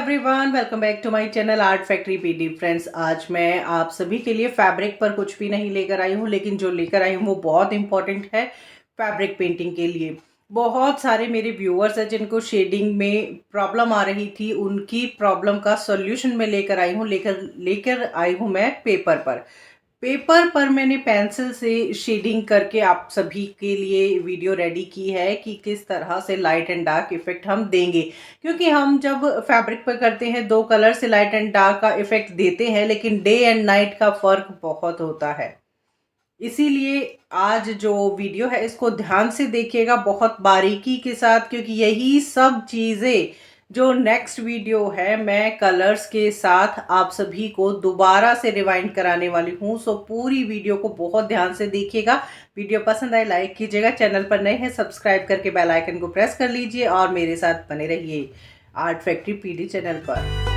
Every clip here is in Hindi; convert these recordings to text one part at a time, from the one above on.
Everyone, welcome back to my channel art factory PD. Friends, आज मैं आप सभी के लिए फैब्रिक पर कुछ भी नहीं लेकर आई हूँ, लेकिन जो लेकर आई हूँ वो बहुत इंपॉर्टेंट है फैब्रिक पेंटिंग के लिए। बहुत सारे मेरे व्यूअर्स हैं जिनको शेडिंग में प्रॉब्लम आ रही थी, उनकी प्रॉब्लम का सॉल्यूशन मैं लेकर आई हूँ। लेकर लेकर आई हूँ मैं पेपर पर मैंने पेंसिल से शेडिंग करके आप सभी के लिए वीडियो रेडी की है कि किस तरह से लाइट एंड डार्क इफेक्ट हम देंगे। क्योंकि हम जब फैब्रिक पर करते हैं दो कलर से लाइट एंड डार्क का इफेक्ट देते हैं, लेकिन डे एंड नाइट का फर्क बहुत होता है। इसीलिए आज जो वीडियो है इसको ध्यान से देखिएगा, बहुत बारीकी के साथ, क्योंकि यही सब चीज़ें जो नेक्स्ट वीडियो है मैं कलर्स के साथ आप सभी को दोबारा से रिवाइंड कराने वाली हूँ। सो पूरी वीडियो को बहुत ध्यान से देखिएगा। वीडियो पसंद आए लाइक कीजिएगा, चैनल पर नए हैं सब्सक्राइब करके बेल आइकन को प्रेस कर लीजिए और मेरे साथ बने रहिए आर्ट फैक्ट्री पीडी चैनल पर।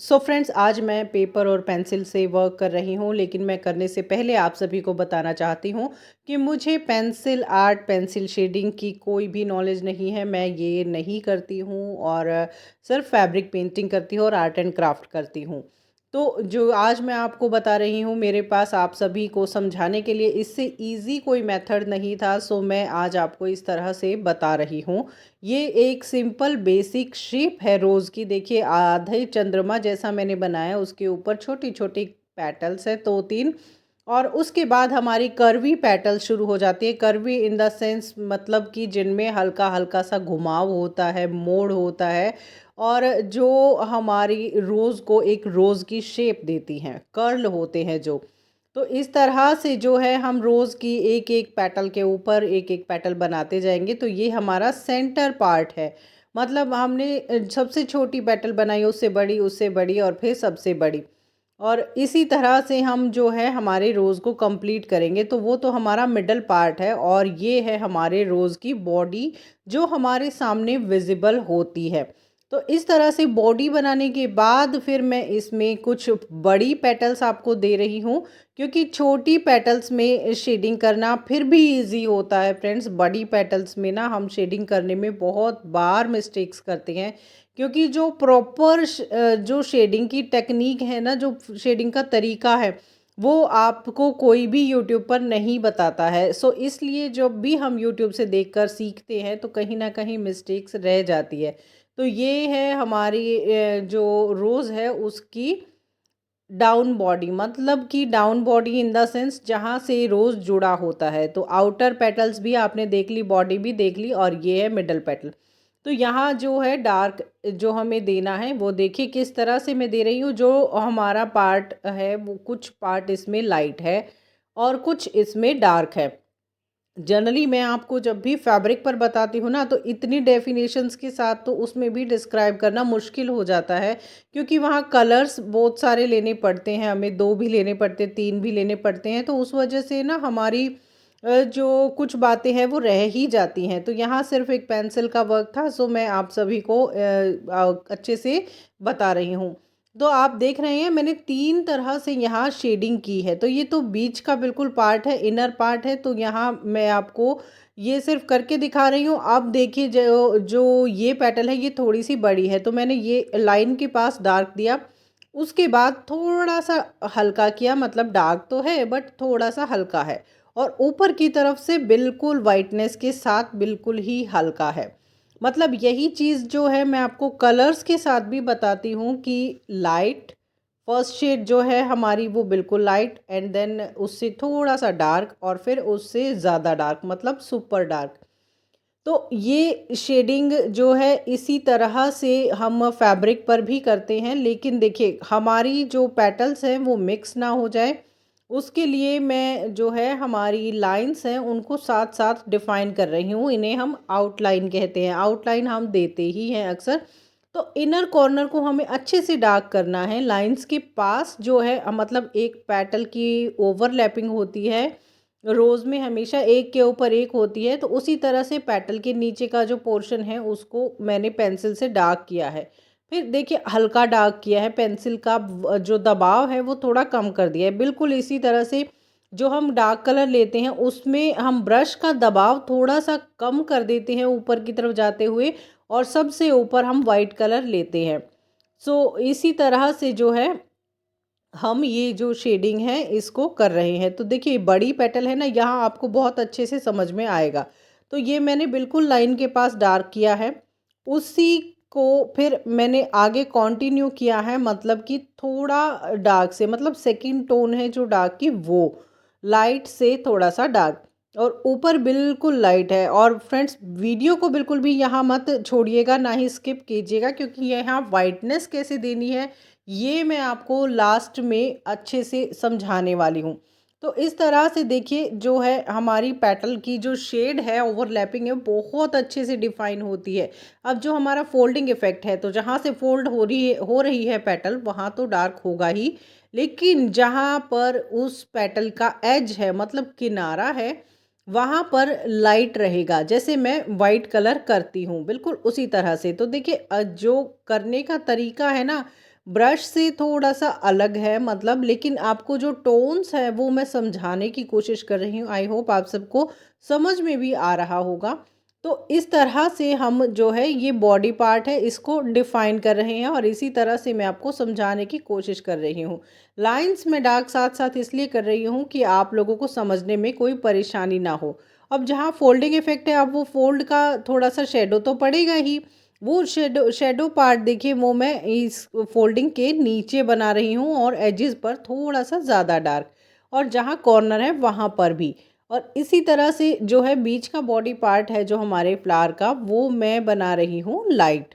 सो फ्रेंड्स, आज मैं पेपर और पेंसिल से वर्क कर रही हूँ, लेकिन मैं करने से पहले आप सभी को बताना चाहती हूँ कि मुझे पेंसिल आर्ट, पेंसिल शेडिंग की कोई भी नॉलेज नहीं है। मैं ये नहीं करती हूँ और सिर्फ फैब्रिक पेंटिंग करती हूँ और आर्ट एंड क्राफ्ट करती हूँ। तो जो आज मैं आपको बता रही हूँ, मेरे पास आप सभी को समझाने के लिए इससे इजी कोई मेथड नहीं था। सो मैं आज आपको इस तरह से बता रही हूँ। ये एक सिंपल बेसिक शेप है रोज़ की। देखिए, आधे चंद्रमा जैसा मैंने बनाया, उसके ऊपर छोटी छोटी पेटल्स है, दो तीन। और उसके बाद हमारी कर्वी पेटल्स शुरू हो जाती है। कर्वी इन द सेंस मतलब कि जिनमें हल्का हल्का सा घुमाव होता है, मोड़ होता है, और जो हमारी रोज़ को एक रोज़ की शेप देती हैं, कर्ल होते हैं जो। तो इस तरह से जो है हम रोज़ की एक एक पेटल के ऊपर एक एक पेटल बनाते जाएंगे। तो ये हमारा सेंटर पार्ट है। मतलब हमने सबसे छोटी पेटल बनाई, उससे बड़ी और फिर सबसे बड़ी। और इसी तरह से हम जो है हमारे रोज़ को कंप्लीट करेंगे। तो वो तो हमारा मिडल पार्ट है, और ये है हमारे रोज़ की बॉडी जो हमारे सामने विजिबल होती है। तो इस तरह से बॉडी बनाने के बाद फिर मैं इसमें कुछ बड़ी पेटल्स आपको दे रही हूँ, क्योंकि छोटी पेटल्स में शेडिंग करना फिर भी इजी होता है। फ्रेंड्स, बड़ी पेटल्स में ना हम शेडिंग करने में बहुत बार मिस्टेक्स करते हैं, क्योंकि जो प्रॉपर जो शेडिंग की टेक्निक है ना, जो शेडिंग का तरीका है, वो आपको कोई भी यूट्यूब पर नहीं बताता है। सो इसलिए जब भी हम यूट्यूब से देखकर सीखते हैं तो कहीं ना कहीं मिस्टेक्स रह जाती है। तो ये है हमारी जो रोज़ है उसकी डाउन बॉडी, मतलब कि down body in the sense जहाँ से रोज़ जुड़ा होता है। तो आउटर पेटल्स भी आपने देख ली, बॉडी भी देख ली, और ये है मिडल पेटल। तो यहाँ जो है डार्क जो हमें देना है वो देखिए किस तरह से मैं दे रही हूँ। जो हमारा पार्ट है वो कुछ पार्ट इसमें लाइट है और कुछ इसमें डार्क है। जनरली मैं आपको जब भी फैब्रिक पर बताती हूँ ना, तो इतनी डेफिनेशंस के साथ तो उसमें भी डिस्क्राइब करना मुश्किल हो जाता है, क्योंकि वहाँ कलर्स बहुत सारे लेने पड़ते हैं, हमें दो भी लेने पड़ते हैं, तीन भी लेने पड़ते हैं। तो उस वजह से ना हमारी जो कुछ बातें हैं वो रह ही जाती हैं। तो यहाँ सिर्फ एक पेंसिल का वर्क था, सो मैं आप सभी को अच्छे से बता रही हूँ। तो आप देख रहे हैं मैंने तीन तरह से यहाँ शेडिंग की है। तो ये तो बीच का बिल्कुल पार्ट है, इनर पार्ट है। तो यहाँ मैं आपको ये सिर्फ करके दिखा रही हूँ। अब देखिए, जो जो ये पेटल है ये थोड़ी सी बड़ी है, तो मैंने ये लाइन के पास डार्क दिया, उसके बाद थोड़ा सा हल्का किया, मतलब डार्क तो है बट थोड़ा सा हल्का है, और ऊपर की तरफ से बिल्कुल वाइटनेस के साथ बिल्कुल ही हल्का है। मतलब यही चीज़ जो है मैं आपको कलर्स के साथ भी बताती हूँ कि लाइट फर्स्ट शेड जो है हमारी वो बिल्कुल लाइट, एंड देन उससे थोड़ा सा डार्क, और फिर उससे ज़्यादा डार्क, मतलब सुपर डार्क। तो ये शेडिंग जो है इसी तरह से हम फैब्रिक पर भी करते हैं। लेकिन देखिए, हमारी जो पेटल्स हैं वो मिक्स ना हो जाए, उसके लिए मैं जो है हमारी लाइंस हैं उनको साथ साथ डिफाइन कर रही हूँ। इन्हें हम आउटलाइन कहते हैं, आउटलाइन हम देते ही हैं अक्सर। तो इनर कॉर्नर को हमें अच्छे से डार्क करना है। लाइंस के पास जो है मतलब एक पेटल की ओवरलैपिंग होती है, रोज़ में हमेशा एक के ऊपर एक होती है, तो उसी तरह से पेटल के नीचे का जो पोर्शन है उसको मैंने पेंसिल से डार्क किया है। फिर देखिए हल्का डार्क किया है, पेंसिल का जो दबाव है वो थोड़ा कम कर दिया है। बिल्कुल इसी तरह से जो हम डार्क कलर लेते हैं उसमें हम ब्रश का दबाव थोड़ा सा कम कर देते हैं ऊपर की तरफ जाते हुए, और सबसे ऊपर हम वाइट कलर लेते हैं। सो इसी तरह से जो है हम ये जो शेडिंग है इसको कर रहे हैं। तो देखिए बड़ी पेटल है ना, यहाँ आपको बहुत अच्छे से समझ में आएगा। तो ये मैंने बिल्कुल लाइन के पास डार्क किया है, उसी को फिर मैंने आगे कंटिन्यू किया है, मतलब कि थोड़ा डार्क से, मतलब सेकंड टोन है जो डार्क की वो लाइट से थोड़ा सा डार्क, और ऊपर बिल्कुल लाइट है। और फ्रेंड्स वीडियो को बिल्कुल भी यहाँ मत छोड़िएगा, ना ही स्किप कीजिएगा, क्योंकि यहाँ वाइटनेस कैसे देनी है ये मैं आपको लास्ट में अच्छे से समझाने वाली हूँ। तो इस तरह से देखिए जो है हमारी पेटल की जो शेड है ओवरलैपिंग है बहुत अच्छे से डिफाइन होती है। अब जो हमारा फोल्डिंग इफेक्ट है, तो जहाँ से फोल्ड हो रही है पेटल वहाँ तो डार्क होगा ही, लेकिन जहाँ पर उस पेटल का एज है मतलब किनारा है वहाँ पर लाइट रहेगा, जैसे मैं वाइट कलर करती हूँ बिल्कुल उसी तरह से। तो देखिए जो करने का तरीका है ना ब्रश से थोड़ा सा अलग है मतलब, लेकिन आपको जो टोन्स है वो मैं समझाने की कोशिश कर रही हूँ। आई होप आप सबको समझ में भी आ रहा होगा। तो इस तरह से हम जो है ये बॉडी पार्ट है इसको डिफाइन कर रहे हैं, और इसी तरह से मैं आपको समझाने की कोशिश कर रही हूँ। लाइंस में डार्क साथ साथ इसलिए कर रही हूँ कि आप लोगों को समझने में कोई परेशानी ना हो। अब जहाँ फोल्डिंग इफेक्ट है, अब वो फोल्ड का थोड़ा सा शेडो तो पड़ेगा ही। वो शेडो शेडो पार्ट देखिए वो मैं इस फोल्डिंग के नीचे बना रही हूँ, और एजेस पर थोड़ा सा ज़्यादा डार्क, और जहाँ कॉर्नर है वहाँ पर भी। और इसी तरह से जो है बीच का बॉडी पार्ट है जो हमारे फ्लावर का वो मैं बना रही हूँ लाइट।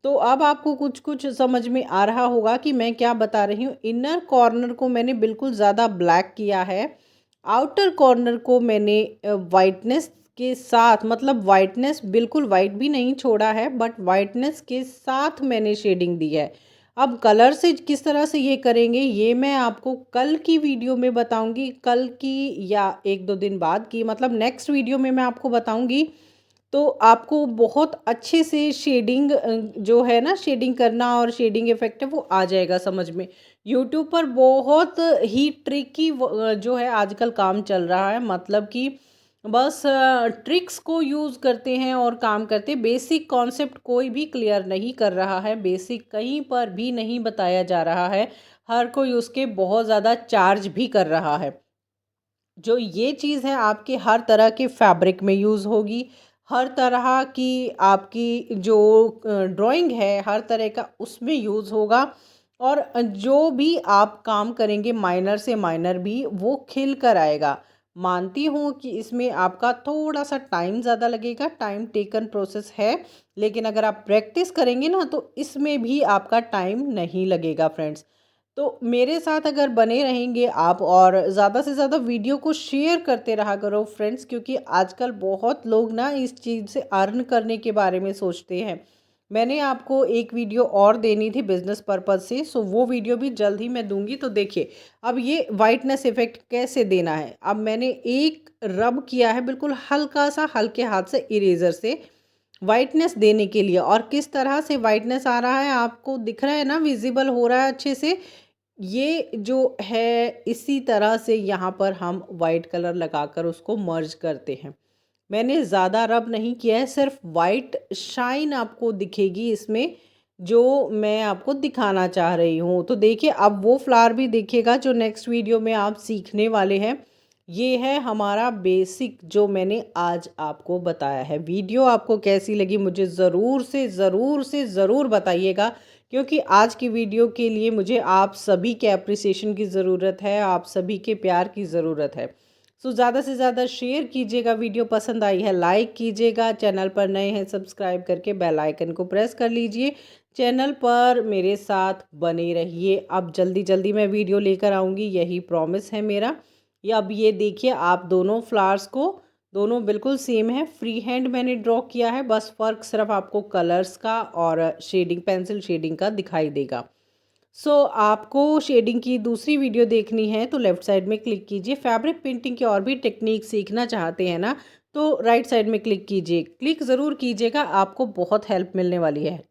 तो अब आपको कुछ कुछ समझ में आ रहा होगा कि मैं क्या बता रही हूँ। इनर कॉर्नर को मैंने बिल्कुल ज़्यादा ब्लैक किया है, आउटर कॉर्नर को मैंने वाइटनेस के साथ, मतलब वाइटनेस बिल्कुल वाइट भी नहीं छोड़ा है, बट वाइटनेस के साथ मैंने शेडिंग दी है। अब कलर से किस तरह से ये करेंगे ये मैं आपको कल की वीडियो में बताऊंगी, कल की या एक दो दिन बाद की, मतलब नेक्स्ट वीडियो में मैं आपको बताऊंगी। तो आपको बहुत अच्छे से शेडिंग जो है ना शेडिंग करना और शेडिंग इफेक्ट है वो आ जाएगा समझ में। यूट्यूब पर बहुत ही ट्रिकी जो है आजकल काम चल रहा है, मतलब कि बस ट्रिक्स को यूज़ करते हैं और काम करते हैं। बेसिक कॉन्सेप्ट कोई भी क्लियर नहीं कर रहा है, बेसिक कहीं पर भी नहीं बताया जा रहा है। हर कोई उसके बहुत ज़्यादा चार्ज भी कर रहा है। जो ये चीज़ है आपके हर तरह के फैब्रिक में यूज़ होगी, हर तरह की आपकी जो ड्राइंग है हर तरह का उसमें यूज़ होगा, और जो भी आप काम करेंगे माइनर से माइनर भी वो खिल कर आएगा। मानती हूँ कि इसमें आपका थोड़ा सा टाइम ज़्यादा लगेगा, टाइम टेकन प्रोसेस है, लेकिन अगर आप प्रैक्टिस करेंगे ना तो इसमें भी आपका टाइम नहीं लगेगा फ्रेंड्स। तो मेरे साथ अगर बने रहेंगे आप, और ज़्यादा से ज़्यादा वीडियो को शेयर करते रहा करो फ्रेंड्स, क्योंकि आजकल बहुत लोग ना इस चीज़ से अर्न करने के बारे में सोचते हैं। मैंने आपको एक वीडियो और देनी थी बिजनेस पर्पज़ से, सो वो वीडियो भी जल्द ही मैं दूंगी। तो देखिए अब ये वाइटनेस इफेक्ट कैसे देना है। अब मैंने एक रब किया है बिल्कुल हल्का सा, हल्के हाथ से इरेजर से वाइटनेस देने के लिए, और किस तरह से वाइटनेस आ रहा है आपको दिख रहा है ना, विजिबल हो रहा है अच्छे से। ये जो है इसी तरह से यहाँ पर हम वाइट कलर लगाकर उसको मर्ज करते हैं। मैंने ज़्यादा रब नहीं किया है, सिर्फ वाइट शाइन आपको दिखेगी इसमें, जो मैं आपको दिखाना चाह रही हूँ। तो देखिए अब वो फ्लावर भी देखिएगा जो नेक्स्ट वीडियो में आप सीखने वाले हैं। ये है हमारा बेसिक जो मैंने आज आपको बताया है। वीडियो आपको कैसी लगी मुझे ज़रूर बताइएगा, क्योंकि आज की वीडियो के लिए मुझे आप सभी के अप्रिसिएशन की ज़रूरत है, आप सभी के प्यार की ज़रूरत है। सो ज़्यादा से ज़्यादा शेयर कीजिएगा, वीडियो पसंद आई है लाइक कीजिएगा, चैनल पर नए हैं सब्सक्राइब करके बेल आइकन को प्रेस कर लीजिए। चैनल पर मेरे साथ बने रहिए, अब जल्दी जल्दी मैं वीडियो लेकर आऊँगी, यही प्रॉमिस है मेरा। या अब ये देखिए आप दोनों फ्लावर्स को दोनों बिल्कुल सेम है, फ्री हैंड मैंने ड्रॉ किया है, बस फ़र्क सिर्फ आपको कलर्स का और शेडिंग, पेंसिल शेडिंग का दिखाई देगा। आपको शेडिंग की दूसरी वीडियो देखनी है तो लेफ़्ट साइड में क्लिक कीजिए। फैब्रिक पेंटिंग की और भी टेक्निक सीखना चाहते हैं ना, तो राइट साइड में क्लिक कीजिए। क्लिक ज़रूर कीजिएगा, आपको बहुत हेल्प मिलने वाली है।